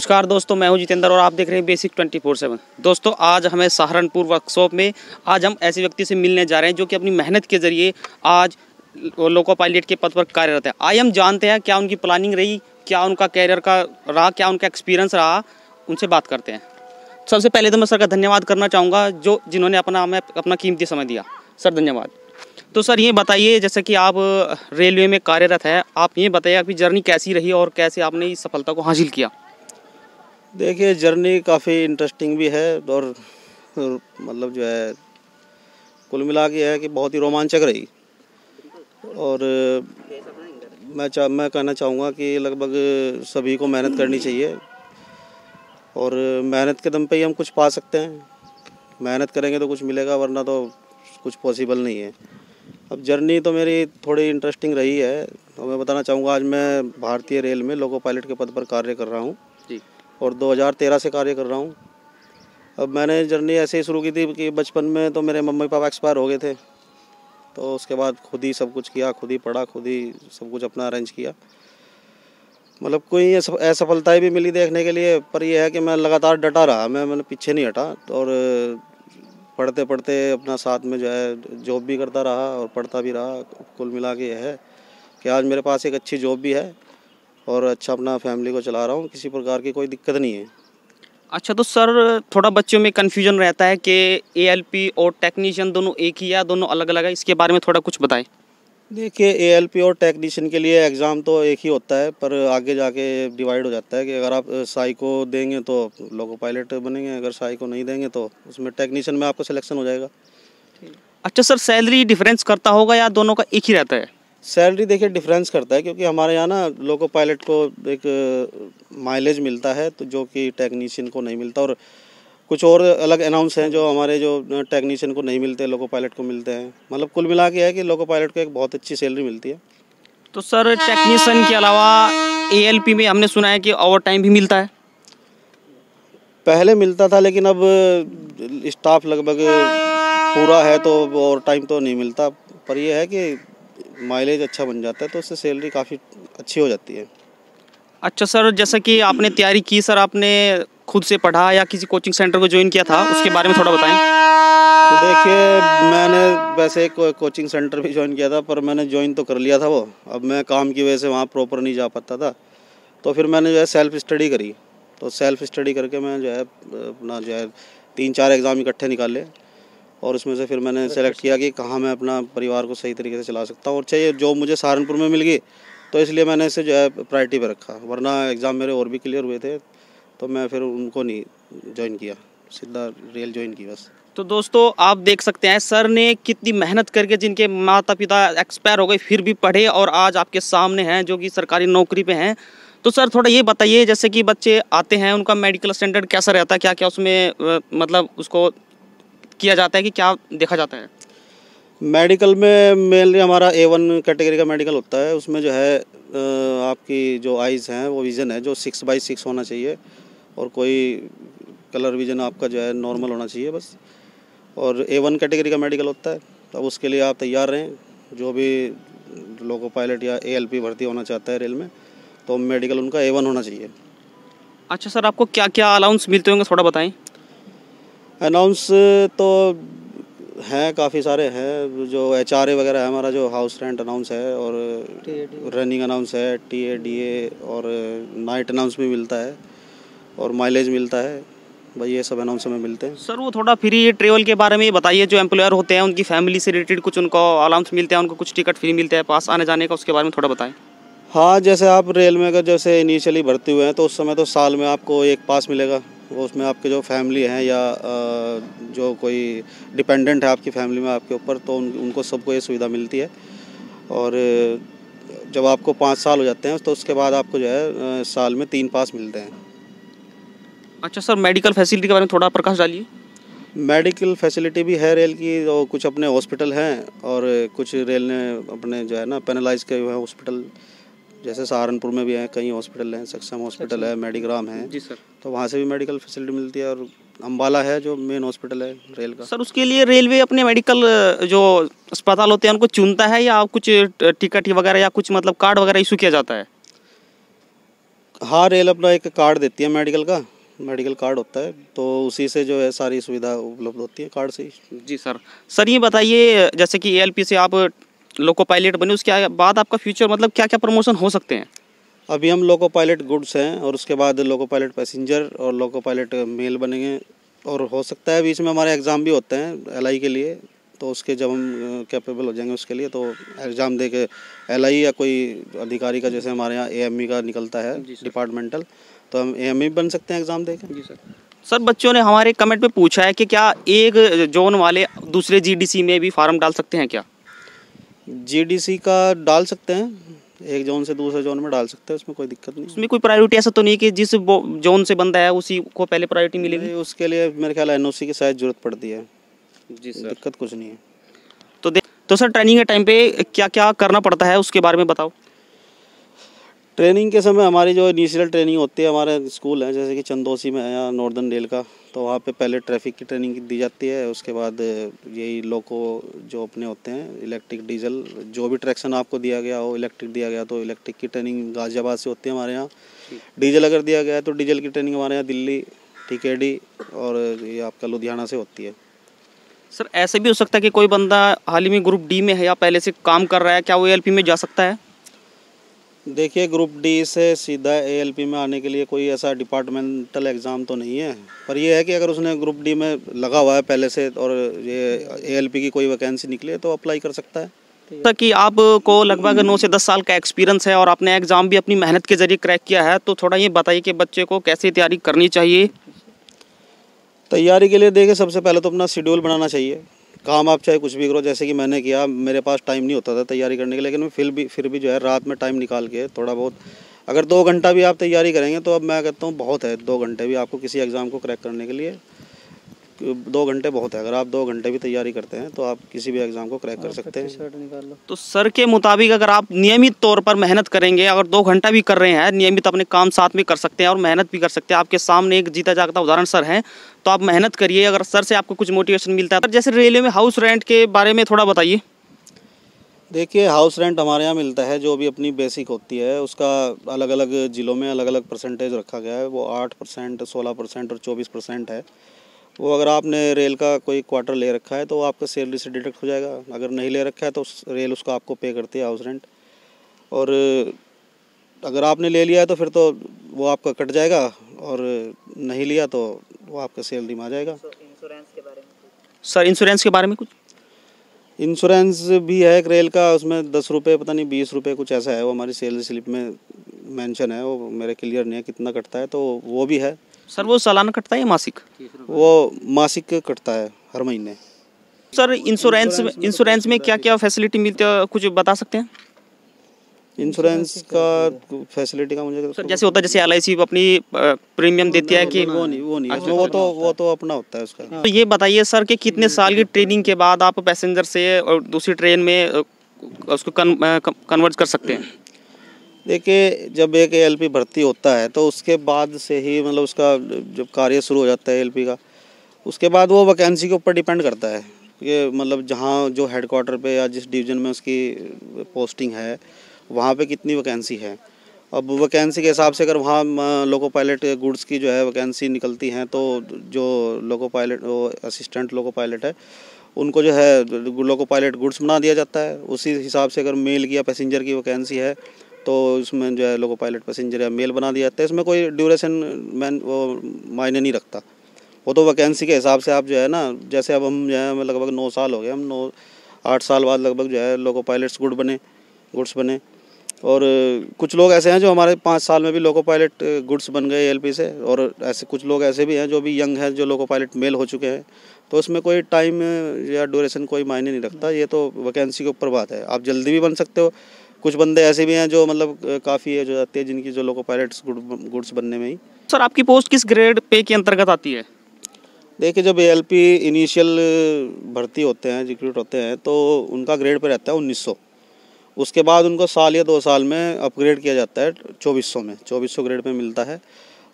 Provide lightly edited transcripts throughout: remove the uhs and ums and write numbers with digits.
नमस्कार दोस्तों, मैं हूं जितेंद्र और आप देख रहे हैं बेसिक 24/7। दोस्तों, आज हमें सहारनपुर वर्कशॉप में आज हम ऐसे व्यक्ति से मिलने जा रहे हैं जो कि अपनी मेहनत के जरिए आज लोको पायलट के पद पर कार्यरत है। आइए हम जानते हैं क्या उनकी प्लानिंग रही, क्या उनका कैरियर का रहा, क्या उनका एक्सपीरियंस रहा, उनसे बात करते हैं। सबसे पहले तो मैं सर का धन्यवाद करना चाहूँगा जिन्होंने अपना कीमती समय दिया। सर धन्यवाद। तो सर ये बताइए, जैसे कि आप रेलवे में कार्यरत है, आप ये बताइए आपकी जर्नी कैसी रही और कैसे आपने इस सफलता को हासिल किया। देखिए, जर्नी काफ़ी इंटरेस्टिंग भी है और मतलब जो है कुल मिला के है कि बहुत ही रोमांचक रही। और मैं कहना चाहूँगा कि लगभग सभी को मेहनत करनी चाहिए और मेहनत के दम पे ही हम कुछ पा सकते हैं। मेहनत करेंगे तो कुछ मिलेगा, वरना तो कुछ पॉसिबल नहीं है। अब जर्नी तो मेरी थोड़ी इंटरेस्टिंग रही है, तो मैं बताना चाहूँगा आज मैं भारतीय रेल में लोको पायलट के पद पर कार्य कर रहा हूँ और 2013 से कार्य कर रहा हूँ। अब मैंने जर्नी ऐसे ही शुरू की थी कि बचपन में तो मेरे मम्मी पापा एक्सपायर हो गए थे, तो उसके बाद खुद ही सब कुछ किया, खुद ही पढ़ा, खुद ही सब कुछ अपना अरेंज किया। मतलब कोई असफलताएं भी मिली देखने के लिए, पर यह है कि मैं लगातार डटा रहा, मैंने पीछे नहीं हटा और पढ़ते पढ़ते अपना साथ में जो है जॉब भी करता रहा और पढ़ता भी रहा। कुल मिला के यह है कि आज मेरे पास एक अच्छी जॉब भी है और अच्छा अपना फैमिली को चला रहा हूँ, किसी प्रकार की कोई दिक्कत नहीं है। अच्छा, तो सर थोड़ा बच्चों में कन्फ्यूजन रहता है कि एएलपी और टेक्नीशियन दोनों एक ही या दोनों अलग अलग है, इसके बारे में थोड़ा कुछ बताएं। देखिए, एएलपी और टेक्नीशियन के लिए एग्ज़ाम तो एक ही होता है, पर आगे जाके डिवाइड हो जाता है कि अगर आप साइको देंगे तो लोको पायलट बनेंगे, अगर साइको नहीं देंगे तो उसमें टेक्नीशियन में आपका सिलेक्शन हो जाएगा। अच्छा सर, सैलरी डिफरेंस करता होगा या दोनों का एक ही रहता है? सैलरी देखिए डिफरेंस करता है, क्योंकि हमारे यहाँ ना लोको पायलट को एक माइलेज मिलता है तो जो कि टेक्नीशियन को नहीं मिलता, और कुछ और अलग अनाउंस हैं जो हमारे जो टेक्नीशियन को नहीं मिलते, लोको पायलट को मिलते हैं। मतलब कुल मिला के है कि लोको पायलट को एक बहुत अच्छी सैलरी मिलती है। तो सर टेक्नीशियन के अलावा एएलपी में हमने सुना है कि ओवर टाइम भी मिलता है। पहले मिलता था, लेकिन अब स्टाफ लगभग पूरा है तो ओवर टाइम तो नहीं मिलता, पर यह है कि माइलेज अच्छा बन जाता है तो उससे सैलरी काफ़ी अच्छी हो जाती है। अच्छा सर, जैसा कि आपने तैयारी की, सर आपने खुद से पढ़ा या किसी कोचिंग सेंटर को ज्वाइन किया था, उसके बारे में थोड़ा बताएं। तो देखिए, मैंने वैसे एक कोचिंग सेंटर भी ज्वाइन किया था, पर मैंने ज्वाइन तो कर लिया था वो। अब मैं काम की वजह से वहाँ प्रॉपर नहीं जा पाता था, तो फिर मैंने जो है सेल्फ़ स्टडी करी। तो सेल्फ़ स्टडी करके मैं जो है अपना जो है 3-4 एग्ज़ाम इकट्ठे निकाले और उसमें से फिर मैंने सेलेक्ट किया कि कहाँ मैं अपना परिवार को सही तरीके से चला सकता हूँ। और चाहिए जॉब मुझे सहारनपुर में मिल गई, तो इसलिए मैंने इसे जो है प्रायोरिटी पे रखा, वरना एग्ज़ाम मेरे और भी क्लियर हुए थे, तो मैं फिर उनको नहीं ज्वाइन किया, सीधा रेल ज्वाइन की बस। तो दोस्तों, आप देख सकते हैं सर ने कितनी मेहनत करके, जिनके माता पिता एक्सपायर हो गए फिर भी पढ़े और आज आपके सामने हैं जो कि सरकारी नौकरी पे हैं। तो सर थोड़ा ये बताइए, जैसे कि बच्चे आते हैं उनका मेडिकल स्टैंडर्ड कैसा रहता है, क्या क्या उसमें मतलब उसको किया जाता है कि क्या देखा जाता है? मेडिकल में मेनली हमारा A1 कैटेगरी का मेडिकल होता है। उसमें जो है आपकी जो आइज़ हैं वो विज़न है जो 6/6 होना चाहिए, और कोई कलर विज़न आपका जो है नॉर्मल होना चाहिए बस। और A1 कैटेगरी का मेडिकल होता है, तब उसके लिए आप तैयार रहें। जो भी लोको पायलट या ALP भर्ती होना चाहता है रेल में, तो मेडिकल उनका A1 होना चाहिए। अच्छा सर, आपको क्या क्या अलाउंस मिलते होंगे, थोड़ा बताएं। अनाउंस तो हैं, काफ़ी सारे हैं। जो HRA वगैरह है, हमारा जो हाउस रेंट अनाउंस है, और रनिंग अनाउंस है, TA DA, और नाइट अनाउंस भी मिलता है, और माइलेज मिलता है। भाई ये सब अनाउंस हमें मिलते हैं। सर वो थोड़ा फ्री ट्रेवल के बारे में बताइए, जो एम्प्लॉयर होते हैं उनकी फैमिली से रिलेटेड कुछ उनको अलाउंस मिलते हैं, उनको कुछ टिकट फ्री मिलते हैं पास आने जाने का, उसके बारे में थोड़ा बताएं। हाँ, जैसे आप रेल में अगर जैसे इनिशियली भर्ती हुए हैं तो उस समय तो साल में आपको एक पास मिलेगा। वो उसमें आपके जो फैमिली हैं या जो कोई डिपेंडेंट है आपकी फैमिली में आपके ऊपर, तो उनको सबको ये सुविधा मिलती है। और जब आपको 5 साल हो जाते हैं तो उसके बाद आपको जो है साल में 3 पास मिलते हैं। अच्छा सर, मेडिकल फैसिलिटी के बारे में थोड़ा प्रकाश डालिए। मेडिकल फैसिलिटी भी है रेल की, तो कुछ अपने हॉस्पिटल हैं और कुछ रेल ने अपने जो है ना पैनलाइज किए हुए हैं हॉस्पिटल। जैसे सहारनपुर में भी हैं, कई हॉस्पिटल हैं, सक्षम हॉस्पिटल है, मेडिग्राम है जी सर। तो वहाँ से भी मेडिकल फैसिलिटी मिलती है। और अम्बाला है जो मेन हॉस्पिटल है रेल का। सर उसके लिए रेलवे अपने मेडिकल जो अस्पताल होते हैं उनको चुनता है या कुछ टिकट वगैरह या कुछ मतलब कार्ड वगैरह इशू किया जाता है? हाँ, रेल अपना एक कार्ड देती है मेडिकल का, मेडिकल कार्ड होता है, तो उसी से जो है सारी सुविधा उपलब्ध होती है कार्ड से ही। जी सर। सर ये बताइए, जैसे कि एएलपी से आप लोको पायलट बने, उसके बाद आपका फ्यूचर मतलब क्या क्या प्रमोशन हो सकते हैं? अभी हम लोको पायलट गुड्स हैं और उसके बाद लोको पायलट पैसेंजर और लोको पायलट मेल बनेंगे, और हो सकता है बीच में हमारे एग्ज़ाम भी होते हैं एलआई के लिए, तो उसके जब हम कैपेबल हो जाएंगे उसके लिए तो एग्ज़ाम दे के एलआई या कोई अधिकारी का, जैसे हमारे यहाँ एएमई का निकलता है डिपार्टमेंटल, तो हम एएमई बन सकते हैं एग्ज़ाम दे के। जी सर। सर बच्चों ने हमारे कमेंट में पूछा है कि क्या एक जोन वाले दूसरे जीडीसी में भी फार्म डाल सकते हैं क्या? जीडीसी का डाल सकते हैं, एक जोन से दूसरे जोन में डाल सकते हैं, उसमें कोई दिक्कत नहीं। उसमें कोई प्रायोरिटी ऐसा तो नहीं कि जिस जोन से बंदा है उसी को पहले प्रायोरिटी मिलेगी? नहीं, उसके लिए मेरे ख्याल एनओसी की शायद जरूरत पड़ती है। जी सर। दिक्कत कुछ नहीं है। तो सर ट्रेनिंग के टाइम पे क्या क्या करना पड़ता है उसके बारे में बताओ। ट्रेनिंग के समय हमारी जो इनिशियल ट्रेनिंग होती है, हमारे स्कूल हैं जैसे कि चंदौसी में है या नॉर्दर्न रेल का, तो वहाँ पे पहले ट्रैफिक की ट्रेनिंग दी जाती है, उसके बाद यही लोको जो अपने होते हैं इलेक्ट्रिक डीजल, जो भी ट्रैक्शन आपको दिया गया हो, इलेक्ट्रिक दिया गया तो इलेक्ट्रिक की ट्रेनिंग गाज़ियाबाद से होती है हमारे यहाँ। डीजल अगर दिया गया है तो डीजल की ट्रेनिंग हमारे यहाँ दिल्ली, टीकेडी और ये आपका लुधियाना से होती है। सर ऐसे भी हो सकता है कि कोई बंदा हाल ही में ग्रुप डी में है या पहले से काम कर रहा है, क्या वो एएलपी में जा सकता है? देखिए, ग्रुप डी से सीधा एएलपी में आने के लिए कोई ऐसा डिपार्टमेंटल एग्ज़ाम तो नहीं है, पर यह है कि अगर उसने ग्रुप डी में लगा हुआ है पहले से और ये एएलपी की कोई वैकेंसी निकले तो अप्लाई कर सकता है। जैसा कि आपको लगभग 9 से 10 साल का एक्सपीरियंस है और आपने एग्ज़ाम भी अपनी मेहनत के जरिए क्रैक किया है, तो थोड़ा ये बताइए कि बच्चे को कैसे तैयारी करनी चाहिए? तैयारी के लिए देखिए, सबसे पहले तो अपना शेड्यूल बनाना चाहिए। काम आप चाहे कुछ भी करो, जैसे कि मैंने किया, मेरे पास टाइम नहीं होता था तैयारी करने के लिए, लेकिन मैं फिर भी जो है रात में टाइम निकाल के थोड़ा बहुत, अगर 2 घंटा भी आप तैयारी करेंगे तो अब मैं कहता हूँ बहुत है। 2 घंटे भी आपको किसी एग्ज़ाम को क्रैक करने के लिए 2 घंटे बहुत है। अगर आप 2 घंटे भी तैयारी करते हैं तो आप किसी भी एग्ज़ाम को क्रैक कर सकते हैं। तो सर के मुताबिक अगर आप नियमित तौर पर मेहनत करेंगे, अगर 2 घंटा भी कर रहे हैं, नियमित अपने काम साथ में कर सकते हैं और मेहनत भी कर सकते हैं। आपके सामने एक जीता जागता उदाहरण सर हैं, तो आप मेहनत करिए। अगर सर से आपको कुछ मोटिवेशन मिलता है, तो जैसे रेलवे में हाउस रेंट के बारे में थोड़ा बताइए। देखिए, हाउस रेंट हमारे यहाँ मिलता है, जो भी अपनी बेसिक होती है उसका अलग अलग ज़िलों में अलग अलग परसेंटेज रखा गया है। वो 8%, 16% और 24% है। वो अगर आपने रेल का कोई क्वार्टर ले रखा है तो वो आपका सैलरी से डिडक्ट हो जाएगा। अगर नहीं ले रखा है तो रेल उसको आपको पे करती है हाउस रेंट। और अगर आपने ले लिया है तो फिर तो वो आपका कट जाएगा, और नहीं लिया तो वो आपका सैलरी में आ जाएगा। सर इंश्योरेंस के बारे में कुछ? इंश्योरेंस भी है एक रेल का, उसमें 10 रुपये पता नहीं 20 रुपये कुछ ऐसा है, वो हमारी सैलरी स्लिप में मेंशन है, वो मेरे क्लियर नहीं है कितना कटता है, तो वो भी है। सर वो सालाना कटता है या मासिक? वो मासिक कटता है हर महीने। सर इंश्योरेंस में क्या क्या फैसिलिटी मिलती है, कुछ बता सकते हैं? इंश्योरेंस का फैसिलिटी का मुझे सर जैसे होता है, जैसे एलआईसी अपनी प्रीमियम देती है कि वो नहीं अच्छा, वो तो अपना होता है उसका। तो ये बताइए सर कि कितने साल की ट्रेनिंग के बाद आप पैसेंजर से और दूसरी ट्रेन में उसको कन्वर्ट कर सकते हैं? देखिए, जब एक एएलपी भर्ती होता है तो उसके बाद से ही मतलब उसका जब कार्य शुरू हो जाता है एएलपी का, उसके बाद वो वैकेंसी के ऊपर डिपेंड करता है। ये मतलब जहाँ जो हेडक्वार्टर पे या जिस डिवीज़न में उसकी पोस्टिंग है वहाँ पे कितनी वैकेंसी है। अब वैकेंसी के हिसाब से अगर वहाँ लोको पायलट गुड्स की जो है वैकेंसी निकलती हैं, तो जो लोको पायलट वो असिस्टेंट लोको पायलट है उनको जो है लोको पायलट गुड्स बना दिया जाता है। उसी हिसाब से अगर मेल की या पैसेंजर की वैकेंसी है तो उसमें जो है लोको पायलट पैसेंजर या मेल बना दिया जाता है। इसमें कोई ड्यूरेशन वो मायने नहीं रखता, वो तो वैकेंसी के हिसाब से आप जो है ना, जैसे अब हम जो है लगभग 9 साल हो गए, हम 8 साल बाद लगभग जो है लोको पायलट्स गुड्स बने। और कुछ लोग ऐसे हैं जो हमारे 5 साल में भी लोको पायलट गुड्स बन गए एएलपी से, और ऐसे कुछ लोग ऐसे भी हैं जो भी यंग हैं जो लोको पायलट मेल हो चुके हैं। तो इसमें कोई टाइम या ड्यूरेशन कोई मायने नहीं रखता, ये तो वैकेंसी के ऊपर बात है। आप जल्दी भी बन सकते हो, कुछ बंदे ऐसे भी हैं जो मतलब काफ़ी एज हो जाती है जिनकी, जो लोको पायलट्स गुड्स बनने में ही। सर आपकी पोस्ट किस ग्रेड पे के अंतर्गत आती है? देखिए, जब एएलपी इनिशियल भर्ती होते हैं, रिक्रूट होते हैं, तो उनका ग्रेड पे रहता है 1900। उसके बाद उनको साल या 2 साल में अपग्रेड किया जाता है 2400 ग्रेड पे मिलता है।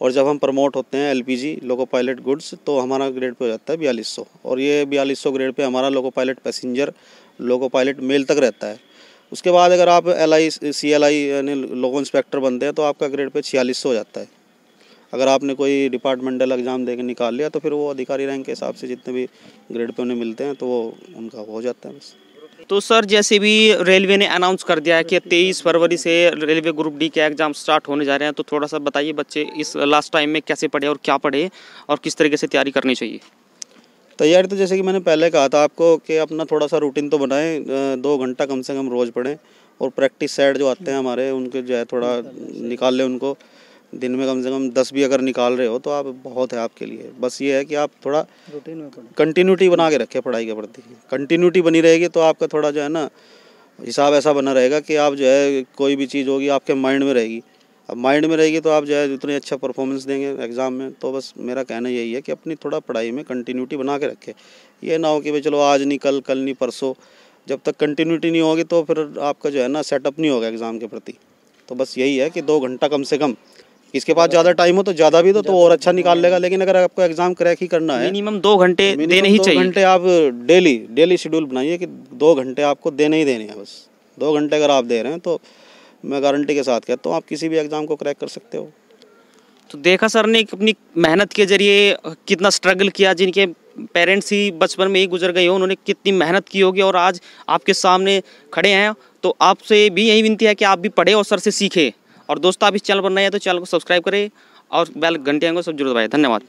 और जब हम प्रमोट होते हैं एलपीजी लोको पायलट गुड्स, तो हमारा ग्रेड पे हो जाता है 4200, और ये 4200 ग्रेड पे हमारा loco pilot passenger loco pilot mail तक रहता है। उसके बाद अगर आप LI CLI यानी लोको इंस्पेक्टर बनते हैं तो आपका ग्रेड पे 4600 हो जाता है। अगर आपने कोई डिपार्टमेंटल एग्ज़ाम दे के निकाल लिया तो फिर वो अधिकारी रैंक के हिसाब से जितने भी ग्रेड पे उन्हें मिलते हैं तो वो उनका हो जाता है बस। तो सर जैसे भी रेलवे ने अनाउंस कर दिया है कि 23 फरवरी से रेलवे ग्रुप डी के एग्ज़ाम स्टार्ट होने जा रहे हैं, तो थोड़ा सा बताइए बच्चे इस लास्ट टाइम में कैसे पढ़े और क्या पढ़े और किस तरीके से तैयारी करनी चाहिए। तैयारी तो जैसे कि मैंने पहले कहा था आपको कि अपना थोड़ा सा रूटीन तो बनाएं, 2 घंटा कम से कम रोज़ पढ़ें और प्रैक्टिस सेट जो आते हैं हमारे उनके जो है थोड़ा निकाल लें उनको। दिन में कम से कम 10 भी अगर निकाल रहे हो तो आप बहुत है आपके लिए। बस ये है कि आप थोड़ा रूटीन में पढ़ें, कंटिन्यूटी बना के रखें पढ़ाई के प्रति। कंटिन्यूटी बनी रहेगी तो आपका थोड़ा जो है ना हिसाब ऐसा बना रहेगा कि आप जो है कोई भी चीज़ होगी आपके माइंड में रहेगी। अब माइंड में रहेगी तो आप जो है उतनी अच्छा परफॉर्मेंस देंगे एग्ज़ाम में। तो बस मेरा कहना यही है कि अपनी थोड़ा पढ़ाई में कंटिन्यूटी बना के रखें। ये ना हो कि भाई चलो आज नहीं कल नहीं परसों, जब तक कंटिन्यूटी नहीं होगी तो फिर आपका जो है ना सेटअप नहीं होगा एग्ज़ाम के प्रति। तो बस यही है कि 2 घंटा कम से कम, इसके पास ज़्यादा टाइम हो तो ज़्यादा भी तो और अच्छा निकाल लेगा। लेकिन अगर आपको एग्ज़ाम क्रैक ही करना है मिनिमम 2 घंटे देने ही चाहिए। 2 घंटे आप डेली शेड्यूल बनाइए कि 2 घंटे आपको देने ही देने हैं। बस 2 घंटे अगर आप दे रहे हैं तो मैं गारंटी के साथ कहता हूँ आप किसी भी एग्ज़ाम को क्रैक कर सकते हो। तो देखा सर ने अपनी मेहनत के जरिए कितना स्ट्रगल किया, जिनके पेरेंट्स ही बचपन में ही गुजर गए हो, उन्होंने कितनी मेहनत की होगी और आज आपके सामने खड़े हैं। तो आपसे भी यही विनती है कि आप भी पढ़े और सर से सीखें। और दोस्तों आप इस चैनल पर नए हैं तो चैनल को सब्सक्राइब करें और बेल घंटियाँ को सब जरूर दबाएं। धन्यवाद।